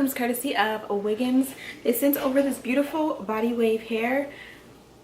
comes courtesy of Wiggins. They sent over this beautiful body wave hair.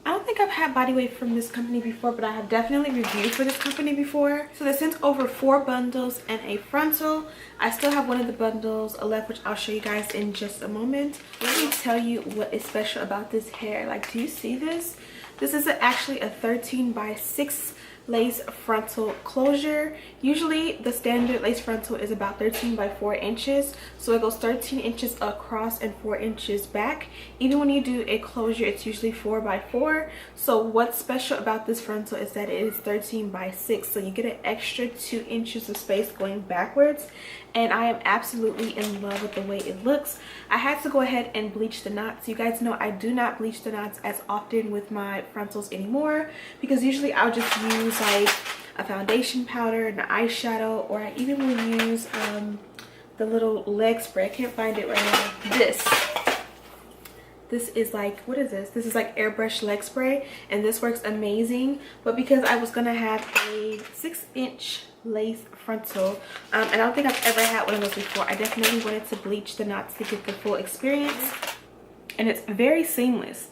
I don't think I've had body wave from this company before, but I have definitely reviewed for this company before. So they sent over 4 bundles and a frontal. I still have one of the bundles left, which I'll show you guys in just a moment. Let me tell you what is special about this hair. Like, do you see this? This is actually a 13 by 6 lace frontal closure. Usually the standard lace frontal is about 13 by 4 inches, so it goes 13 inches across and 4 inches back. Even when you do a closure, it's usually 4 by 4. So what's special about this frontal is that it is 13 by 6, so you get an extra 2 inches of space going backwards, and I am absolutely in love with the way it looks. I had to go ahead and bleach the knots. You guys know I do not bleach the knots as often with my frontals anymore, because usually I'll just use like a foundation powder and an eyeshadow, or I even will use the little leg spray. I can't find it right now. This is like, what is this? This is like airbrush leg spray, and this works amazing. But because I was gonna have a 6-inch lace frontal, and I don't think I've ever had one of those before, I definitely wanted to bleach the knots to get the full experience. And it's very seamless.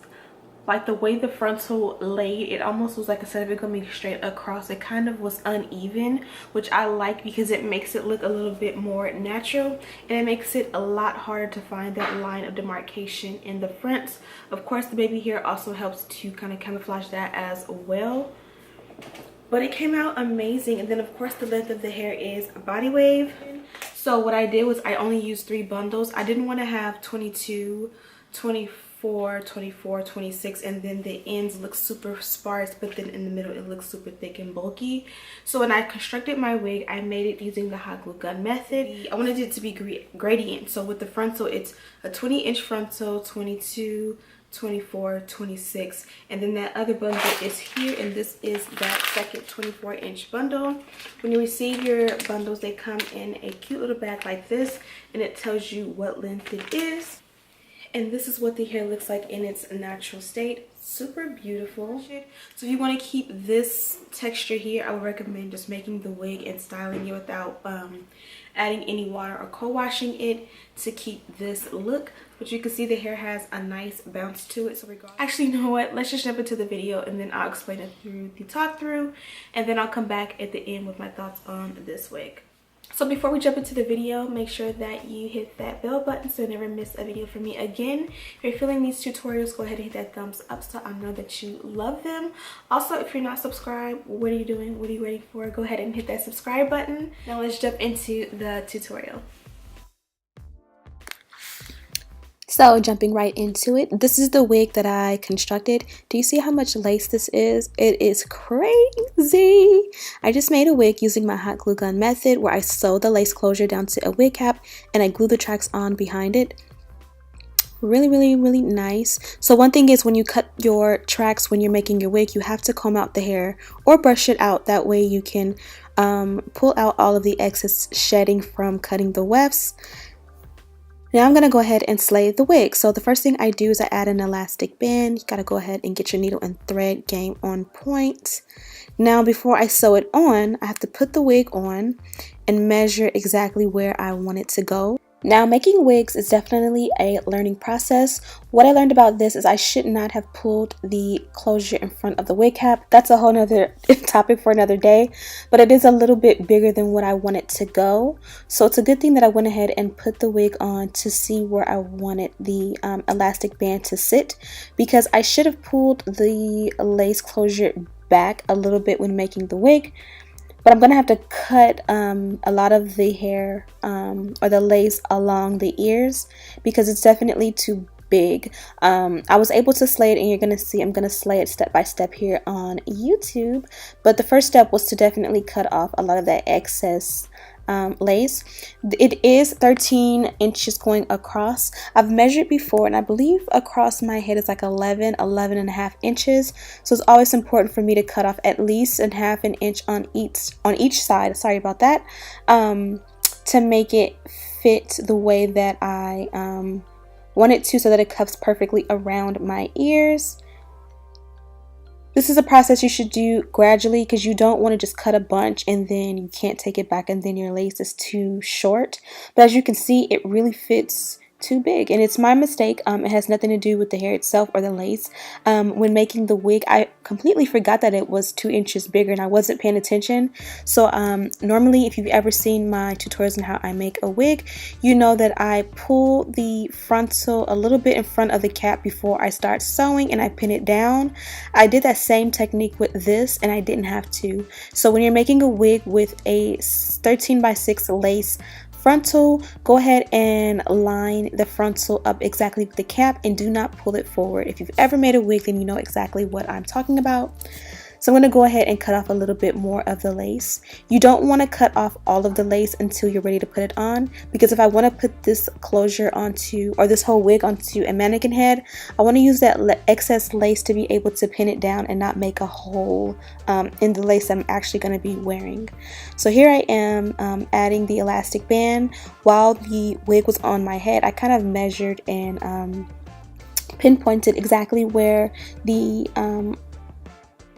Like the way the frontal laid, it almost was like, instead of it coming straight across, it kind of was uneven, which I like because it makes it look a little bit more natural, and it makes it a lot harder to find that line of demarcation in the front. Of course, the baby hair also helps to kind of camouflage that as well. But it came out amazing. And then of course the length of the hair is body wave. So what I did was I only used 3 bundles. I didn't want to have 22, 24, 24, 26, and then the ends look super sparse, but then in the middle it looks super thick and bulky. So when I constructed my wig, I made it using the hot glue gun method. I wanted it to be gradient. So with the frontal, it's a 20-inch frontal, 22, 24, 26, and then that other bundle is here, and this is that second 24-inch bundle. When you receive your bundles, they come in a cute little bag like this, and it tells you what length it is. And this is what the hair looks like in its natural state. Super beautiful. So if you want to keep this texture here, I would recommend just making the wig and styling it without adding any water or co-washing it to keep this look. But you can see the hair has a nice bounce to it. So actually, you know what, let's just jump into the video, and then I'll explain it through the talk through, and then I'll come back at the end with my thoughts on this wig. So before we jump into the video, make sure that you hit that bell button so you never miss a video from me again. If you're feeling these tutorials, go ahead and hit that thumbs up so I know that you love them. Also, if you're not subscribed, what are you doing? What are you waiting for? Go ahead and hit that subscribe button. Now let's jump into the tutorial. So jumping right into it, this is the wig that I constructed. Do you see how much lace this is? It is crazy. I just made a wig using my hot glue gun method, where I sewed the lace closure down to a wig cap and I glued the tracks on behind it. Really nice. So one thing is, when you cut your tracks when you're making your wig, you have to comb out the hair or brush it out. That way you can pull out all of the excess shedding from cutting the wefts. Now I'm going to go ahead and slay the wig. So the first thing I do is I add an elastic band. You got to go ahead and get your needle and thread game on point. Now before I sew it on, I have to put the wig on and measure exactly where I want it to go. Now, making wigs is definitely a learning process. What I learned about this is I should not have pulled the closure in front of the wig cap. That's a whole nother topic for another day, but it is a little bit bigger than what I want it to go. So it's a good thing that I went ahead and put the wig on to see where I wanted the elastic band to sit, because I should have pulled the lace closure back a little bit when making the wig. But I'm going to have to cut a lot of the hair or the lace along the ears, because it's definitely too big. I was able to slay it, and you're going to see I'm going to slay it step by step here on YouTube. But the first step was to definitely cut off a lot of that excess lace. It is 13 inches going across. I've measured before, and I believe across my head is like 11 and a half inches. So it's always important for me to cut off at least a half an inch on each side. Sorry about that. To make it fit the way that I want it to, so that it cups perfectly around my ears. This is a process you should do gradually, because you don't want to just cut a bunch and then you can't take it back and then your lace is too short. But as you can see, it really fits too big, and it's my mistake. It has nothing to do with the hair itself or the lace. When making the wig, I completely forgot that it was 2 inches bigger and I wasn't paying attention. So normally, if you've ever seen my tutorials on how I make a wig, you know that I pull the frontal a little bit in front of the cap before I start sewing and I pin it down. I did that same technique with this and I didn't have to. So when you're making a wig with a 13x6 lace frontal, go ahead and line the frontal up exactly with the cap and do not pull it forward. If you've ever made a wig, then you know exactly what I'm talking about. So I'm going to go ahead and cut off a little bit more of the lace. You don't want to cut off all of the lace until you're ready to put it on, because if I want to put this closure onto, or this whole wig onto a mannequin head, I want to use that excess lace to be able to pin it down and not make a hole in the lace I'm actually going to be wearing. So here I am adding the elastic band. While the wig was on my head, I kind of measured and pinpointed exactly where the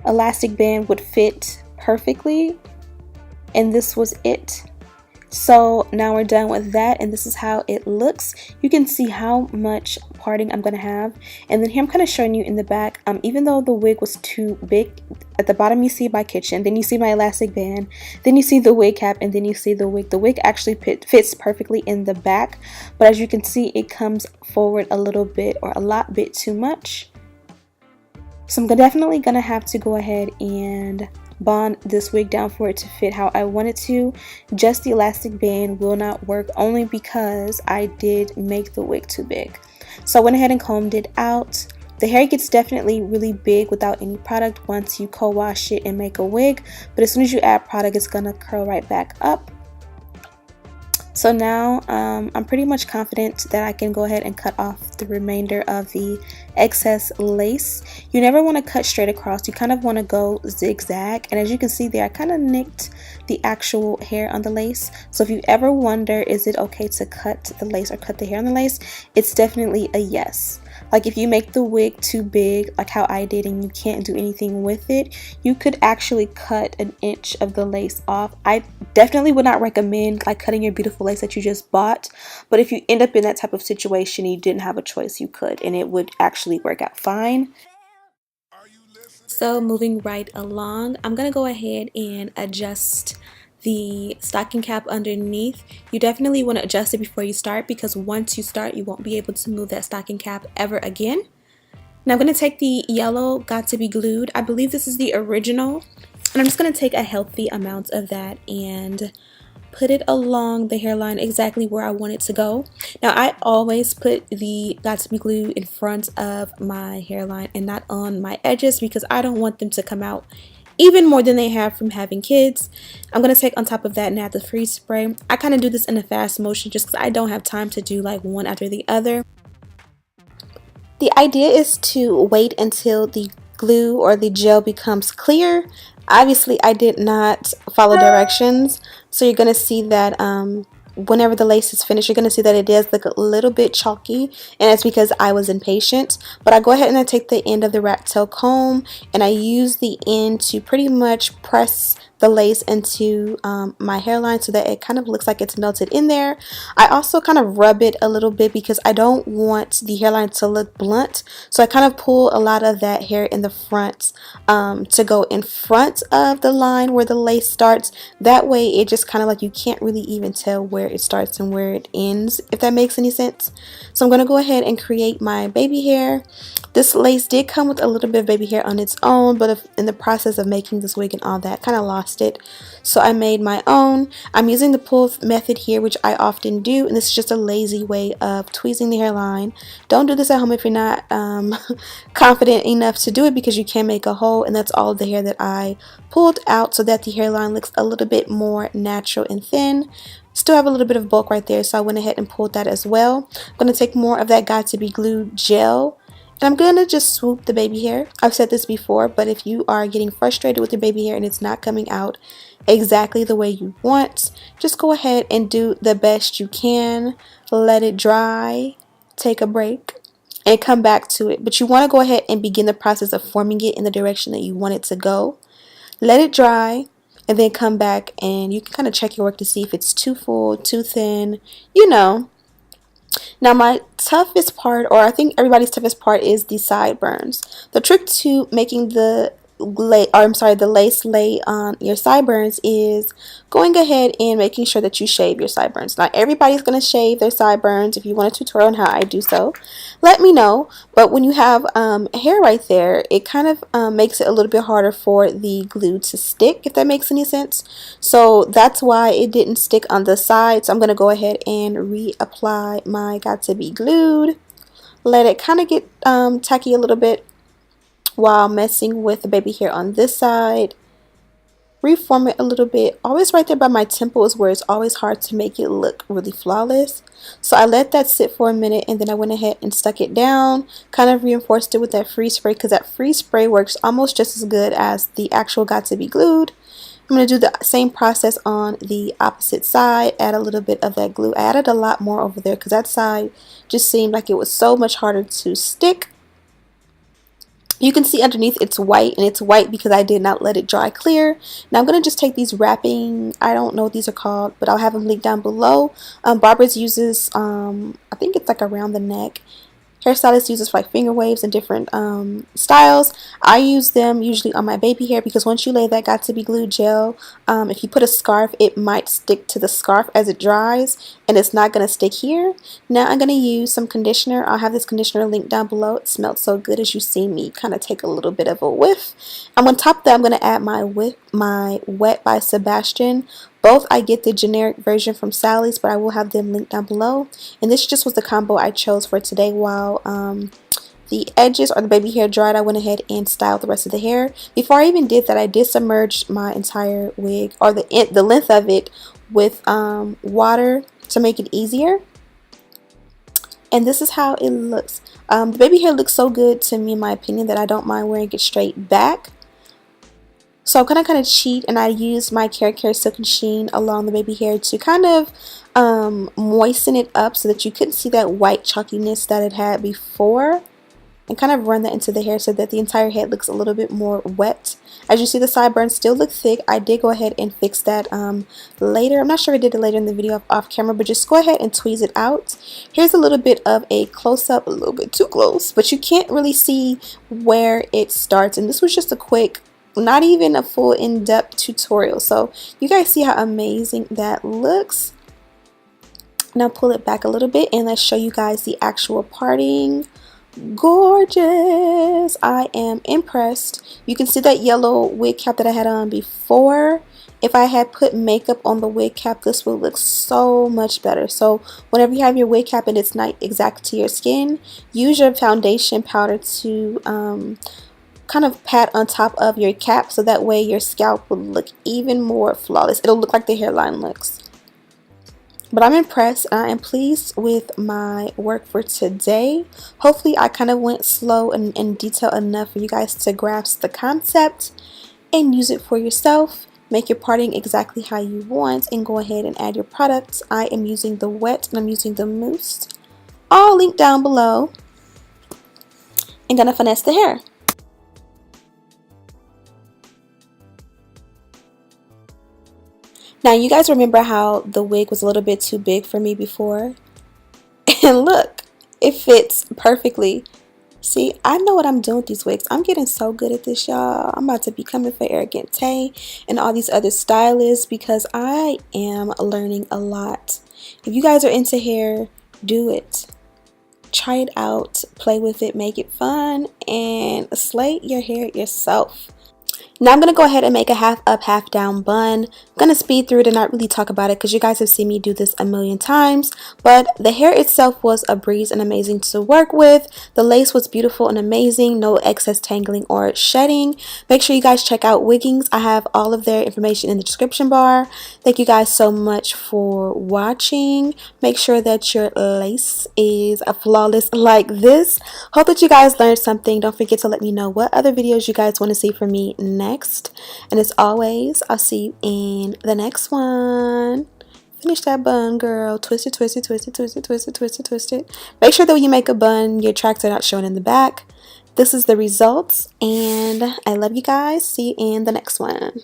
elastic band would fit perfectly, and this was it. So now we're done with that, and this is how it looks. You can see how much parting I'm gonna have, and then here I'm kind of showing you in the back. Even though the wig was too big, at the bottom you see my kitchen, then you see my elastic band, then you see the wig cap, and then you see the wig. The wig actually fits perfectly in the back, but as you can see, it comes forward a little bit, or a lot bit too much. So I'm definitely gonna have to go ahead and bond this wig down for it to fit how I want it to. Just the elastic band will not work, only because I did make the wig too big. So I went ahead and combed it out. The hair gets definitely really big without any product once you co-wash it and make a wig, but as soon as you add product, it's gonna curl right back up. So now I'm pretty much confident that I can go ahead and cut off the remainder of the excess lace. You never want to cut straight across, you kind of want to go zigzag, and as you can see there, I kind of nicked the actual hair on the lace. So if you ever wonder, is it okay to cut the lace or cut the hair on the lace, it's definitely a yes. Like if you make the wig too big, like how I did, and you can't do anything with it, you could actually cut 1 inch of the lace off. I definitely would not recommend like cutting your beautiful lace that you just bought, but if you end up in that type of situation and you didn't have a choice, you could, and it would actually work out fine. So moving right along, I'm gonna go ahead and adjust the stocking cap underneath. You definitely want to adjust it before you start, because once you start, you won't be able to move that stocking cap ever again. Now I'm going to take the yellow Got to Be Glued. I believe this is the original, and I'm just going to take a healthy amount of that and put it along the hairline exactly where I want it to go. Now I always put the Got to Be Glued in front of my hairline and not on my edges, because I don't want them to come out even more than they have from having kids. I'm going to take on top of that and add the freeze spray. I kind of do this in a fast motion just because I don't have time to do like one after the other. The idea is to wait until the glue or the gel becomes clear. Obviously I did not follow directions, so you're going to see that whenever the lace is finished, you're going to see that it does look a little bit chalky, and that's because I was impatient. But I go ahead and I take the end of the rat tail comb and I use the end to pretty much press the lace into my hairline so that it kind of looks like it's melted in there. I also kind of rub it a little bit because I don't want the hairline to look blunt, so I kind of pull a lot of that hair in the front to go in front of the line where the lace starts. That way it just kind of like, you can't really even tell where it starts and where it ends, if that makes any sense. So I'm going to go ahead and create my baby hair. This lace did come with a little bit of baby hair on its own, but in the process of making this wig and all that, kind of lost it. So I made my own. I'm using the pull method here, which I often do, and this is just a lazy way of tweezing the hairline. Don't do this at home if you're not confident enough to do it, because you can make a hole, and that's all of the hair that I pulled out so that the hairline looks a little bit more natural and thin. Still have a little bit of bulk right there, so I went ahead and pulled that as well. I'm going to take more of that Got to Be Glued gel, and I'm going to just swoop the baby hair. I've said this before, but if you are getting frustrated with your baby hair and it's not coming out exactly the way you want, just go ahead and do the best you can. Let it dry, take a break, and come back to it. But you want to go ahead and begin the process of forming it in the direction that you want it to go. Let it dry, and then come back and you can kind of check your work to see if it's too full, too thin, you know. Now my toughest part, or I think everybody's toughest part, is the sideburns. The trick to making the the lace lay on your sideburns is going ahead and making sure that you shave your sideburns. Not everybody's going to shave their sideburns. If you want a tutorial on how I do so, let me know. But when you have hair right there, it kind of makes it a little bit harder for the glue to stick, if that makes any sense. So that's why it didn't stick on the side. So I'm going to go ahead and reapply my Got To Be Glued. Let it kind of get tacky a little bit while messing with the baby hair on this side. Reform it a little bit. Always right there by my temple is where it's always hard to make it look really flawless. So I let that sit for a minute, and then I went ahead and stuck it down, kind of reinforced it with that freeze spray, because that freeze spray works almost just as good as the actual Got To Be Glued. I'm going to do the same process on the opposite side. Add a little bit of that glue. I added a lot more over there because that side just seemed like it was so much harder to stick. You can see underneath it's white, and it's white because I did not let it dry clear. Now I'm going to just take these wrapping, I don't know what these are called, but I'll have them linked down below. Barbara's uses, I think it's like around the neck. Hairstylist uses for like finger waves and different styles. I use them usually on my baby hair because once you lay that Got To Be Glued gel, if you put a scarf, it might stick to the scarf as it dries, and it's not going to stick here. Now I'm going to use some conditioner. I'll have this conditioner linked down below. It smells so good, as you see me kind of take a little bit of a whiff. And on top of that, I'm going to add my Wet by Sebastian. Both I get the generic version from Sally's, but I will have them linked down below. And this just was the combo I chose for today. While the edges or the baby hair dried, I went ahead and styled the rest of the hair. Before I even did that, I did submerge my entire wig, or the length of it, with water to make it easier. And this is how it looks. The baby hair looks so good to me, in my opinion, that I don't mind wearing it straight back. So I'm gonna kind of cheat, and I use my Care Silk and Sheen along the baby hair to kind of moisten it up so that you couldn't see that white chalkiness that it had before, and kind of run that into the hair so that the entire head looks a little bit more wet. As you see, the sideburns still look thick. I did go ahead and fix that later. I'm not sure if I did it later in the video off camera, but just go ahead and tweeze it out. Here's a little bit of a close-up, a little bit too close, but you can't really see where it starts. And this was just a quick, not even a full in-depth tutorial, so you guys see how amazing that looks. Now pull it back a little bit, and let's show you guys the actual parting. Gorgeous! I am impressed. You can see that yellow wig cap that I had on before. If I had put makeup on the wig cap, this would look so much better. So whenever you have your wig cap and it's not exact to your skin, use your foundation powder to kind of pat on top of your cap, so that way your scalp will look even more flawless. It'll look like the hairline looks. But I'm impressed, and I am pleased with my work for today. Hopefully I kind of went slow and in detail enough for you guys to grasp the concept and use it for yourself. Make your parting exactly how you want, and go ahead and add your products. I am using the wet and I'm using the mousse. All linked down below. And gonna finesse the hair. Now, you guys remember how the wig was a little bit too big for me before? And look, it fits perfectly. See, I know what I'm doing with these wigs. I'm getting so good at this, y'all. I'm about to be coming for Arrogant Tay and all these other stylists because I am learning a lot. If you guys are into hair, do it. Try it out, play with it, make it fun, and slay your hair yourself. Now I'm going to go ahead and make a half up, half down bun. I'm going to speed through it and not really talk about it because you guys have seen me do this a million times. But the hair itself was a breeze and amazing to work with. The lace was beautiful and amazing. No excess tangling or shedding. Make sure you guys check out Wiggings. I have all of their information in the description bar. Thank you guys so much for watching. Make sure that your lace is flawless like this. Hope that you guys learned something. Don't forget to let me know what other videos you guys want to see from me next. And as always, I'll see you in the next one. Finish that bun, girl. Twist it, twist it, twist it, twist it, twist it, twist it, twist it. Make sure that when you make a bun, your tracks are not showing in the back. This is the results, and I love you guys. See you in the next one.